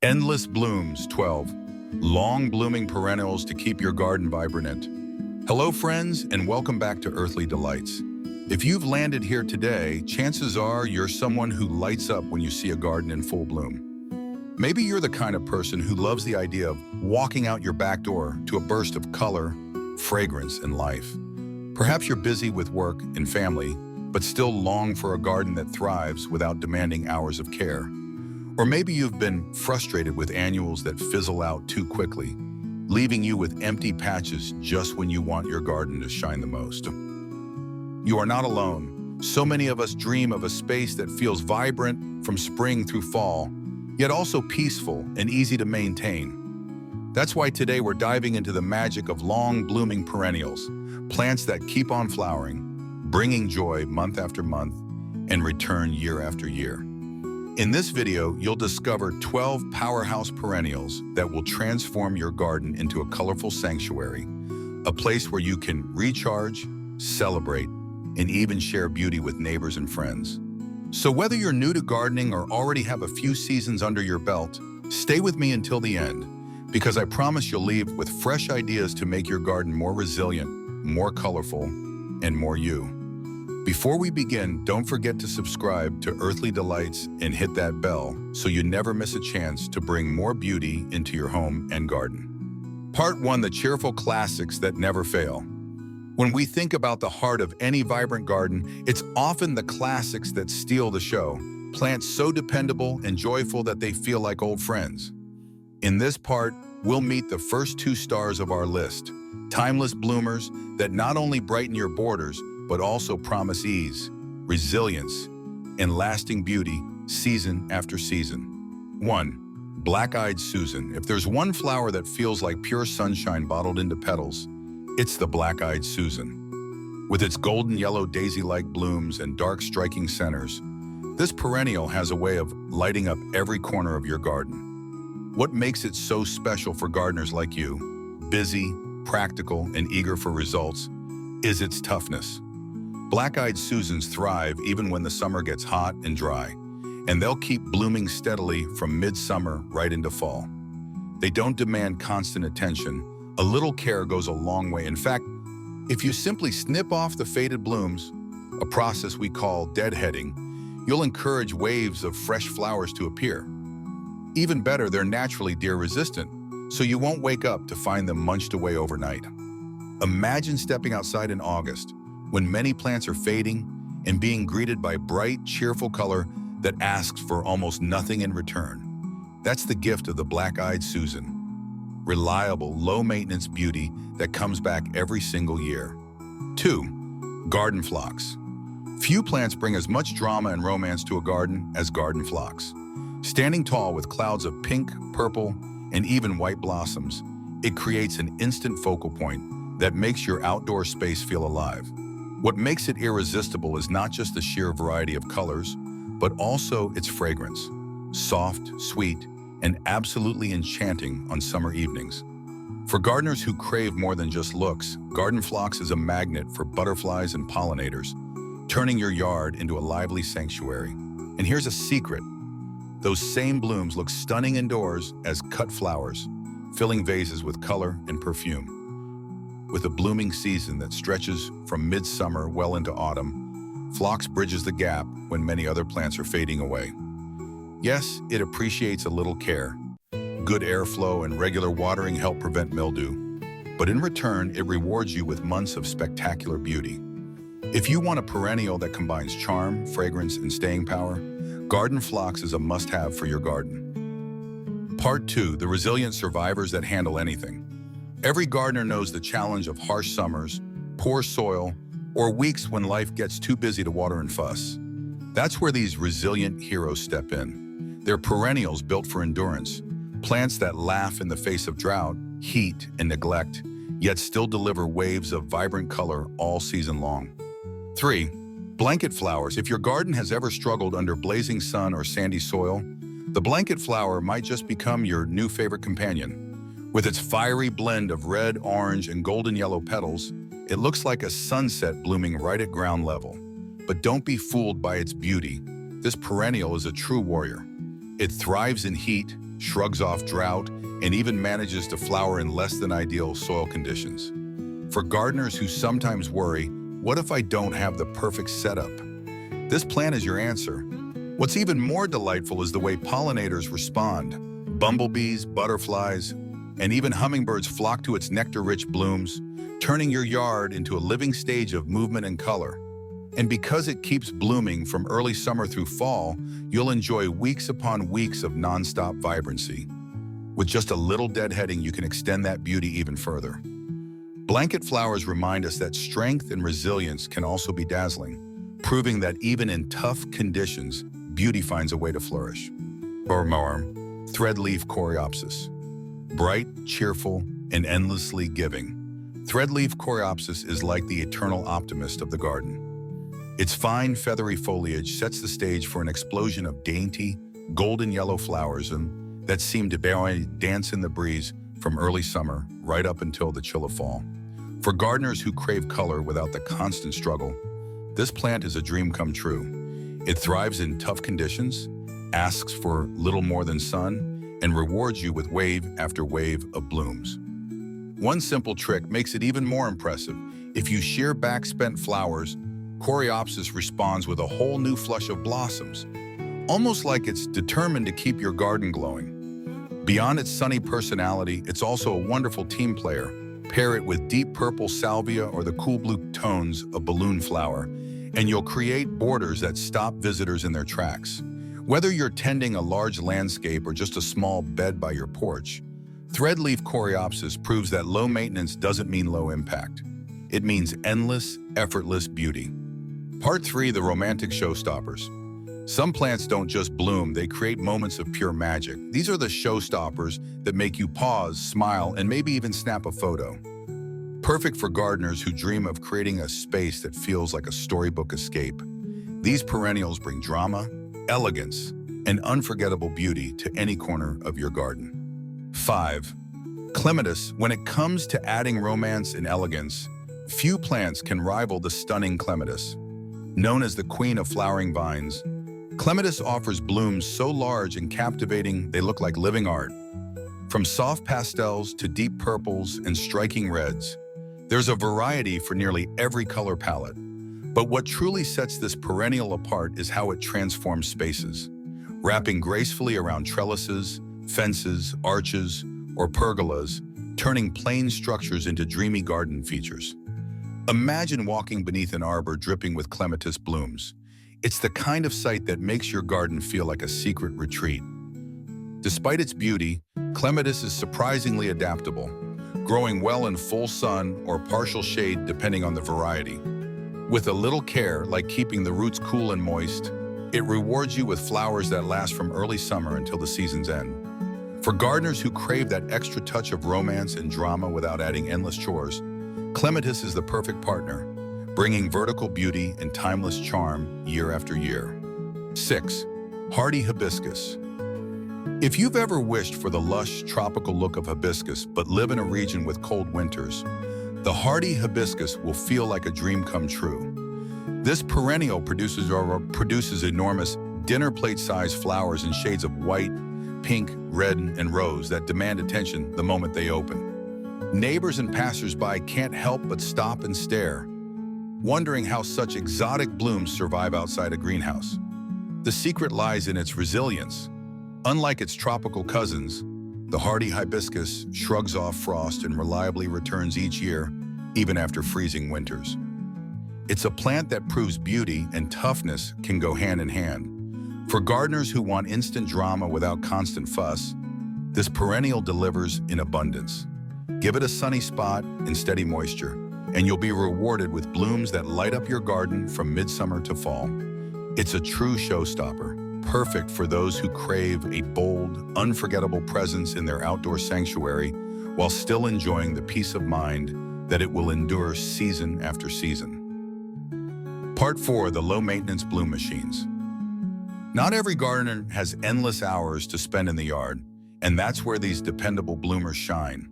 Endless blooms, 12. Long blooming perennials to keep your garden vibrant. Hello friends, and welcome back to Earthly Delights. If you've landed here today, chances are you're someone who lights up when you see a garden in full bloom. Maybe you're the kind of person who loves the idea of walking out your back door to a burst of color, fragrance, and life. Perhaps you're busy with work and family, but still long for a garden that thrives without demanding hours of care. Or maybe you've been frustrated with annuals that fizzle out too quickly, leaving you with empty patches just when you want your garden to shine the most. You are not alone. So many of us dream of a space that feels vibrant from spring through fall, yet also peaceful and easy to maintain. That's why today we're diving into the magic of long blooming perennials, plants that keep on flowering, bringing joy month after month, and return year after year. In this video, you'll discover 12 powerhouse perennials that will transform your garden into a colorful sanctuary, a place where you can recharge, celebrate, and even share beauty with neighbors and friends. So whether you're new to gardening or already have a few seasons under your belt, stay with me until the end, because I promise you'll leave with fresh ideas to make your garden more resilient, more colorful, and more you. Before we begin, don't forget to subscribe to Earthly Delights and hit that bell so you never miss a chance to bring more beauty into your home and garden. Part 1, the cheerful classics that never fail. When we think about the heart of any vibrant garden, it's often the classics that steal the show, plants so dependable and joyful that they feel like old friends. In this part, we'll meet the first 2 stars of our list, timeless bloomers that not only brighten your borders, but also promise ease, resilience, and lasting beauty season after season. 1. Black-eyed Susan. If there's one flower that feels like pure sunshine bottled into petals, it's the black-eyed Susan. With its golden yellow daisy-like blooms and dark striking centers, this perennial has a way of lighting up every corner of your garden. What makes it so special for gardeners like you, busy, practical, and eager for results, is its toughness. Black-eyed Susans thrive even when the summer gets hot and dry, and they'll keep blooming steadily from midsummer right into fall. They don't demand constant attention. A little care goes a long way. In fact, if you simply snip off the faded blooms, a process we call deadheading, you'll encourage waves of fresh flowers to appear. Even better, they're naturally deer-resistant, so you won't wake up to find them munched away overnight. Imagine stepping outside in August, when many plants are fading and being greeted by bright, cheerful color that asks for almost nothing in return. That's the gift of the black-eyed Susan. Reliable, low-maintenance beauty that comes back every single year. 2. Garden phlox. Few plants bring as much drama and romance to a garden as garden phlox. Standing tall with clouds of pink, purple, and even white blossoms, it creates an instant focal point that makes your outdoor space feel alive. What makes it irresistible is not just the sheer variety of colors, but also its fragrance. Soft, sweet, and absolutely enchanting on summer evenings. For gardeners who crave more than just looks, garden phlox is a magnet for butterflies and pollinators, turning your yard into a lively sanctuary. And here's a secret. Those same blooms look stunning indoors as cut flowers, filling vases with color and perfume. With a blooming season that stretches from midsummer well into autumn, phlox bridges the gap when many other plants are fading away. Yes, it appreciates a little care. Good airflow and regular watering help prevent mildew, but in return, it rewards you with months of spectacular beauty. If you want a perennial that combines charm, fragrance, and staying power, garden phlox is a must-have for your garden. Part 2, the resilient survivors that handle anything. Every gardener knows the challenge of harsh summers, poor soil, or weeks when life gets too busy to water and fuss. That's where these resilient heroes step in. They're perennials built for endurance, plants that laugh in the face of drought, heat, and neglect, yet still deliver waves of vibrant color all season long. 3. Blanket flowers. If your garden has ever struggled under blazing sun or sandy soil, the blanket flower might just become your new favorite companion. With its fiery blend of red, orange, and golden yellow petals, it looks like a sunset blooming right at ground level. But don't be fooled by its beauty. This perennial is a true warrior. It thrives in heat, shrugs off drought, and even manages to flower in less than ideal soil conditions. For gardeners who sometimes worry, what if I don't have the perfect setup? This plant is your answer. What's even more delightful is the way pollinators respond. Bumblebees, butterflies, and even hummingbirds flock to its nectar-rich blooms, turning your yard into a living stage of movement and color. And because it keeps blooming from early summer through fall, you'll enjoy weeks upon weeks of nonstop vibrancy. With just a little deadheading, you can extend that beauty even further. Blanket flowers remind us that strength and resilience can also be dazzling, proving that even in tough conditions, beauty finds a way to flourish. Threadleaf coreopsis. Bright, cheerful, and endlessly giving. Threadleaf coreopsis is like the eternal optimist of the garden. Its fine, feathery foliage sets the stage for an explosion of dainty, golden yellow flowers that seem to dance in the breeze from early summer right up until the chill of fall. For gardeners who crave color without the constant struggle, this plant is a dream come true. It thrives in tough conditions, asks for little more than sun, and rewards you with wave after wave of blooms. One simple trick makes it even more impressive. If you shear back spent flowers, Coreopsis responds with a whole new flush of blossoms, almost like it's determined to keep your garden glowing. Beyond its sunny personality, it's also a wonderful team player. Pair it with deep purple salvia or the cool blue tones of balloon flower, and you'll create borders that stop visitors in their tracks. Whether you're tending a large landscape or just a small bed by your porch, Threadleaf Coreopsis proves that low maintenance doesn't mean low impact. It means endless, effortless beauty. Part 3, the romantic showstoppers. Some plants don't just bloom, they create moments of pure magic. These are the showstoppers that make you pause, smile, and maybe even snap a photo. Perfect for gardeners who dream of creating a space that feels like a storybook escape. These perennials bring drama, elegance, and unforgettable beauty to any corner of your garden. 5. Clematis. When it comes to adding romance and elegance, few plants can rival the stunning clematis. Known as the queen of flowering vines, clematis offers blooms so large and captivating they look like living art. From soft pastels to deep purples and striking reds, there's a variety for nearly every color palette. But what truly sets this perennial apart is how it transforms spaces, wrapping gracefully around trellises, fences, arches, or pergolas, turning plain structures into dreamy garden features. Imagine walking beneath an arbor dripping with clematis blooms. It's the kind of sight that makes your garden feel like a secret retreat. Despite its beauty, clematis is surprisingly adaptable, growing well in full sun or partial shade depending on the variety. With a little care, like keeping the roots cool and moist, it rewards you with flowers that last from early summer until the season's end. For gardeners who crave that extra touch of romance and drama without adding endless chores, clematis is the perfect partner, bringing vertical beauty and timeless charm year after year. 6. Hardy hibiscus. If you've ever wished for the lush, tropical look of hibiscus but live in a region with cold winters, the hardy hibiscus will feel like a dream come true. This perennial produces enormous dinner plate-sized flowers in shades of white, pink, red, and rose that demand attention the moment they open. Neighbors and passersby can't help but stop and stare, wondering how such exotic blooms survive outside a greenhouse. The secret lies in its resilience. Unlike its tropical cousins, the hardy hibiscus shrugs off frost and reliably returns each year, even after freezing winters. It's a plant that proves beauty and toughness can go hand in hand. For gardeners who want instant drama without constant fuss, this perennial delivers in abundance. Give it a sunny spot and steady moisture, and you'll be rewarded with blooms that light up your garden from midsummer to fall. It's a true showstopper, perfect for those who crave a bold, unforgettable presence in their outdoor sanctuary while still enjoying the peace of mind that it will endure season after season. Part 4, the low-maintenance bloom machines. Not every gardener has endless hours to spend in the yard, and that's where these dependable bloomers shine.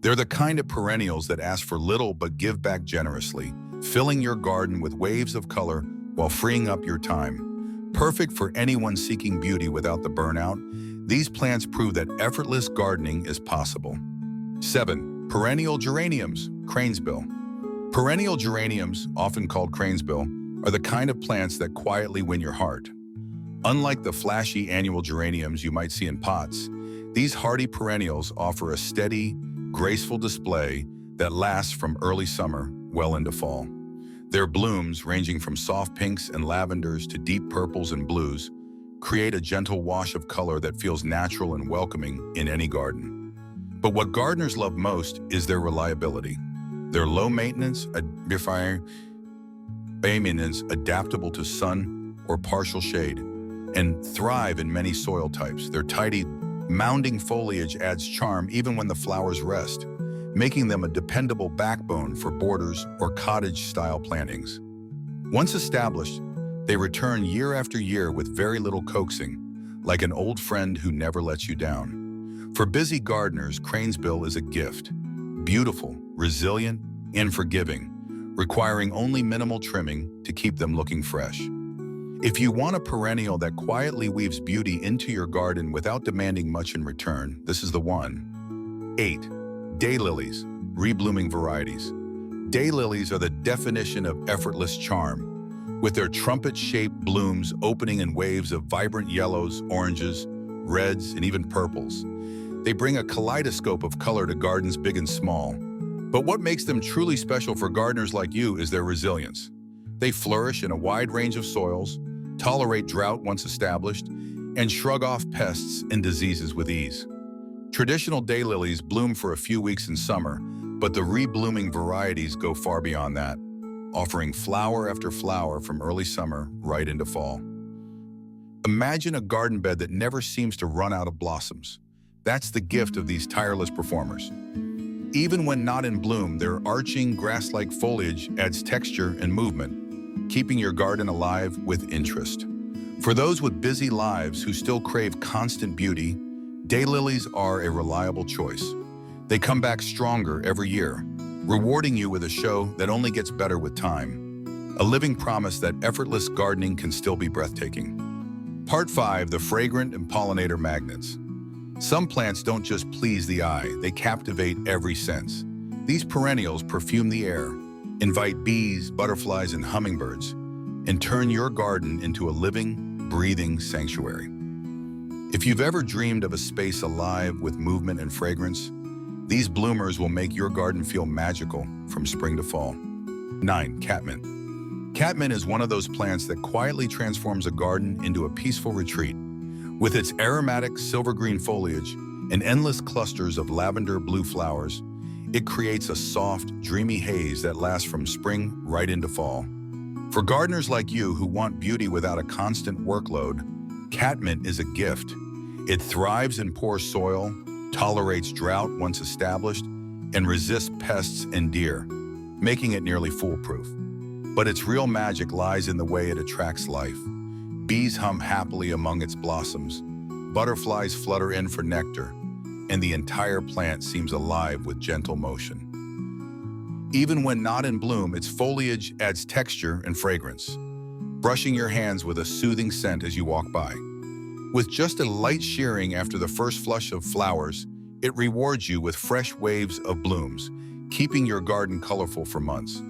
They're the kind of perennials that ask for little but give back generously, filling your garden with waves of color while freeing up your time. Perfect for anyone seeking beauty without the burnout, These plants prove that effortless gardening is possible. 7. Perennial geraniums, cranesbill. Perennial geraniums, often called cranesbill, are the kind of plants that quietly win your heart. Unlike the flashy annual geraniums you might see in pots, these hardy perennials offer a steady, graceful display that lasts from early summer well into fall. Their blooms, ranging from soft pinks and lavenders to deep purples and blues, create a gentle wash of color that feels natural and welcoming in any garden. But what gardeners love most is their reliability. Their low maintenance, adaptable to sun or partial shade, and thrive in many soil types. Their tidy, mounding foliage adds charm even when the flowers rest, making them a dependable backbone for borders or cottage-style plantings. Once established, they return year after year with very little coaxing, like an old friend who never lets you down. For busy gardeners, cranesbill is a gift. Beautiful, resilient, and forgiving, requiring only minimal trimming to keep them looking fresh. If you want a perennial that quietly weaves beauty into your garden without demanding much in return, this is the one. 8. Daylilies, reblooming varieties. Daylilies are the definition of effortless charm, with their trumpet-shaped blooms opening in waves of vibrant yellows, oranges, reds, and even purples. They bring a kaleidoscope of color to gardens big and small. But what makes them truly special for gardeners like you is their resilience. They flourish in a wide range of soils, tolerate drought once established, and shrug off pests and diseases with ease. Traditional daylilies bloom for a few weeks in summer, but the reblooming varieties go far beyond that, offering flower after flower from early summer right into fall. Imagine a garden bed that never seems to run out of blossoms. That's the gift of these tireless performers. Even when not in bloom, their arching grass-like foliage adds texture and movement, keeping your garden alive with interest. For those with busy lives who still crave constant beauty, daylilies are a reliable choice. They come back stronger every year, rewarding you with a show that only gets better with time. A living promise that effortless gardening can still be breathtaking. Part 5. The fragrant and pollinator magnets. Some plants don't just please the eye, they captivate every sense. These perennials perfume the air, invite bees, butterflies, and hummingbirds, and turn your garden into a living, breathing sanctuary. If you've ever dreamed of a space alive with movement and fragrance, these bloomers will make your garden feel magical from spring to fall. 9. Catmint. Catmint is one of those plants that quietly transforms a garden into a peaceful retreat. With its aromatic silver-green foliage and endless clusters of lavender-blue flowers, it creates a soft, dreamy haze that lasts from spring right into fall. For gardeners like you who want beauty without a constant workload, catmint is a gift. It thrives in poor soil, tolerates drought once established, and resists pests and deer, making it nearly foolproof. But its real magic lies in the way it attracts life. Bees hum happily among its blossoms, butterflies flutter in for nectar, and the entire plant seems alive with gentle motion. Even when not in bloom, its foliage adds texture and fragrance, brushing your hands with a soothing scent as you walk by. With just a light shearing after the first flush of flowers, it rewards you with fresh waves of blooms, keeping your garden colorful for months.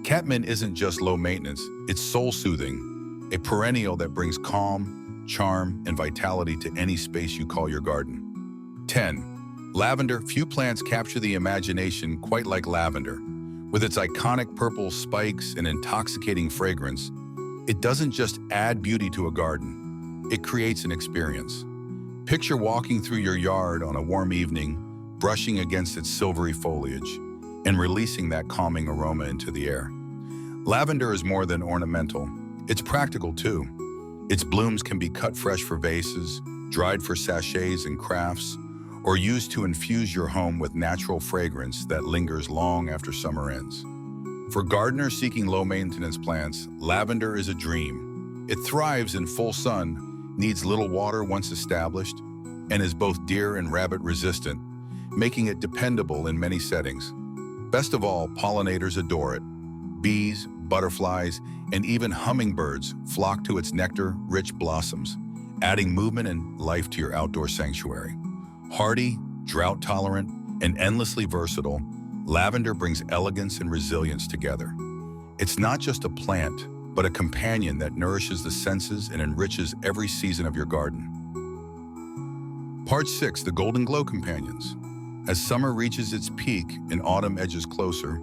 Catmint isn't just low maintenance, it's soul-soothing, a perennial that brings calm, charm, and vitality to any space you call your garden. 10. Lavender. Few plants capture the imagination quite like lavender. With its iconic purple spikes and intoxicating fragrance, it doesn't just add beauty to a garden, it creates an experience. Picture walking through your yard on a warm evening, brushing against its silvery foliage, and releasing that calming aroma into the air. Lavender is more than ornamental. It's practical too. Its blooms can be cut fresh for vases, dried for sachets and crafts, or used to infuse your home with natural fragrance that lingers long after summer ends. For gardeners seeking low-maintenance plants, lavender is a dream. It thrives in full sun, needs little water once established, and is both deer and rabbit resistant, making it dependable in many settings. Best of all, pollinators adore it. Bees, butterflies, and even hummingbirds flock to its nectar-rich blossoms, adding movement and life to your outdoor sanctuary. Hardy, drought-tolerant, and endlessly versatile, lavender brings elegance and resilience together. It's not just a plant, but a companion that nourishes the senses and enriches every season of your garden. Part 6, the Golden Glow Companions. As summer reaches its peak and autumn edges closer,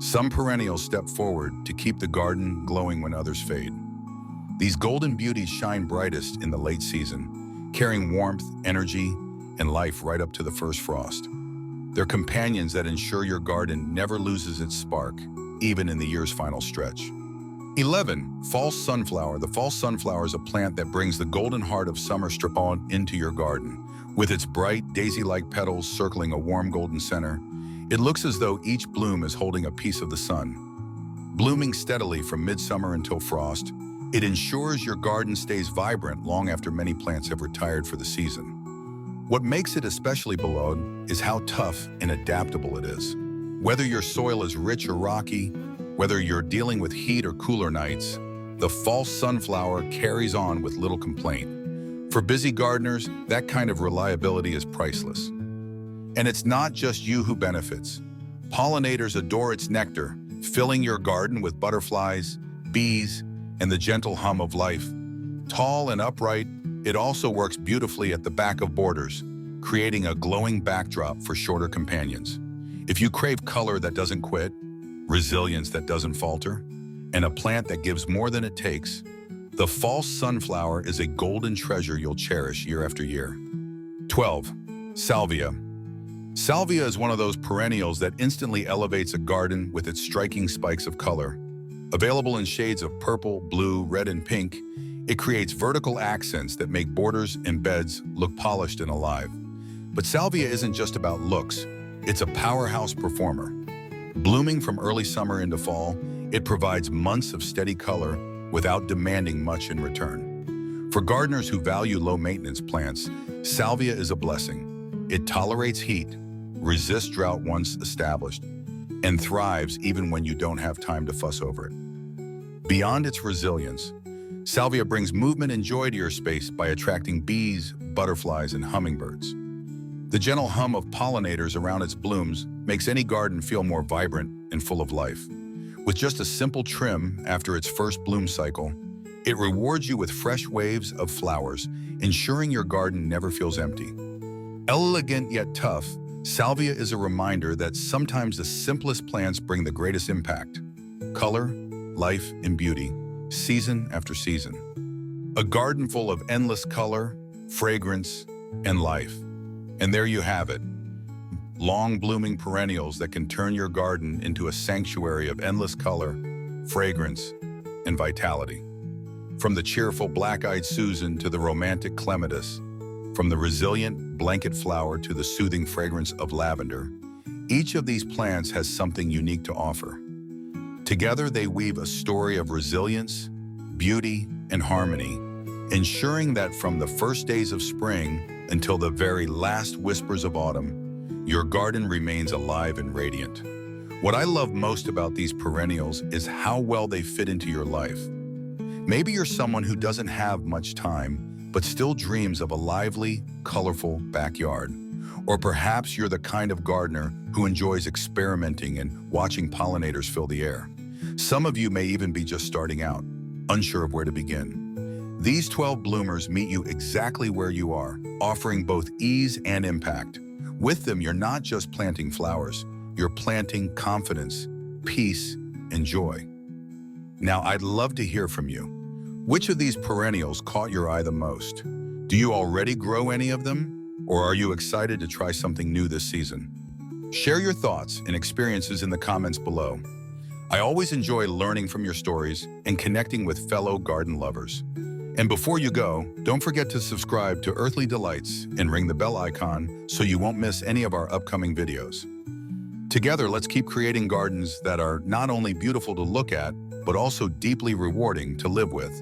some perennials step forward to keep the garden glowing when others fade. These golden beauties shine brightest in the late season, carrying warmth, energy, and life right up to the first frost. They're companions that ensure your garden never loses its spark, even in the year's final stretch. 11. False Sunflower. The false sunflower is a plant that brings the golden heart of summer straight on into your garden. With its bright, daisy-like petals circling a warm golden center, it looks as though each bloom is holding a piece of the sun. Blooming steadily from midsummer until frost, it ensures your garden stays vibrant long after many plants have retired for the season. What makes it especially beloved is how tough and adaptable it is. Whether your soil is rich or rocky, whether you're dealing with heat or cooler nights, the false sunflower carries on with little complaint. For busy gardeners, that kind of reliability is priceless. And it's not just you who benefits. Pollinators adore its nectar, filling your garden with butterflies, bees, and the gentle hum of life. Tall and upright, it also works beautifully at the back of borders, creating a glowing backdrop for shorter companions. If you crave color that doesn't quit, resilience that doesn't falter, and a plant that gives more than it takes, the false sunflower is a golden treasure you'll cherish year after year. 12. Salvia. Salvia is one of those perennials that instantly elevates a garden with its striking spikes of color. Available in shades of purple, blue, red, and pink, it creates vertical accents that make borders and beds look polished and alive. But salvia isn't just about looks, it's a powerhouse performer. Blooming from early summer into fall, it provides months of steady color without demanding much in return. For gardeners who value low-maintenance plants, salvia is a blessing. It tolerates heat, resists drought once established, and thrives even when you don't have time to fuss over it. Beyond its resilience, salvia brings movement and joy to your space by attracting bees, butterflies, and hummingbirds. The gentle hum of pollinators around its blooms makes any garden feel more vibrant and full of life. With just a simple trim after its first bloom cycle, it rewards you with fresh waves of flowers, ensuring your garden never feels empty. Elegant yet tough, salvia is a reminder that sometimes the simplest plants bring the greatest impact. Color, life, and beauty, season after season. A garden full of endless color, fragrance, and life. And there you have it. Long-blooming perennials that can turn your garden into a sanctuary of endless color, fragrance, and vitality. From the cheerful black-eyed Susan to the romantic clematis, from the resilient blanket flower to the soothing fragrance of lavender, each of these plants has something unique to offer. Together, they weave a story of resilience, beauty, and harmony, ensuring that from the first days of spring until the very last whispers of autumn, your garden remains alive and radiant. What I love most about these perennials is how well they fit into your life. Maybe you're someone who doesn't have much time, but still dreams of a lively, colorful backyard. Or perhaps you're the kind of gardener who enjoys experimenting and watching pollinators fill the air. Some of you may even be just starting out, unsure of where to begin. These 12 bloomers meet you exactly where you are, offering both ease and impact. With them, you're not just planting flowers, you're planting confidence, peace, and joy. Now, I'd love to hear from you. Which of these perennials caught your eye the most? Do you already grow any of them? Or are you excited to try something new this season? Share your thoughts and experiences in the comments below. I always enjoy learning from your stories and connecting with fellow garden lovers. And before you go, don't forget to subscribe to Earthly Delights and ring the bell icon so you won't miss any of our upcoming videos. Together, let's keep creating gardens that are not only beautiful to look at, but also deeply rewarding to live with.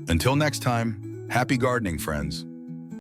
Until next time, happy gardening, friends.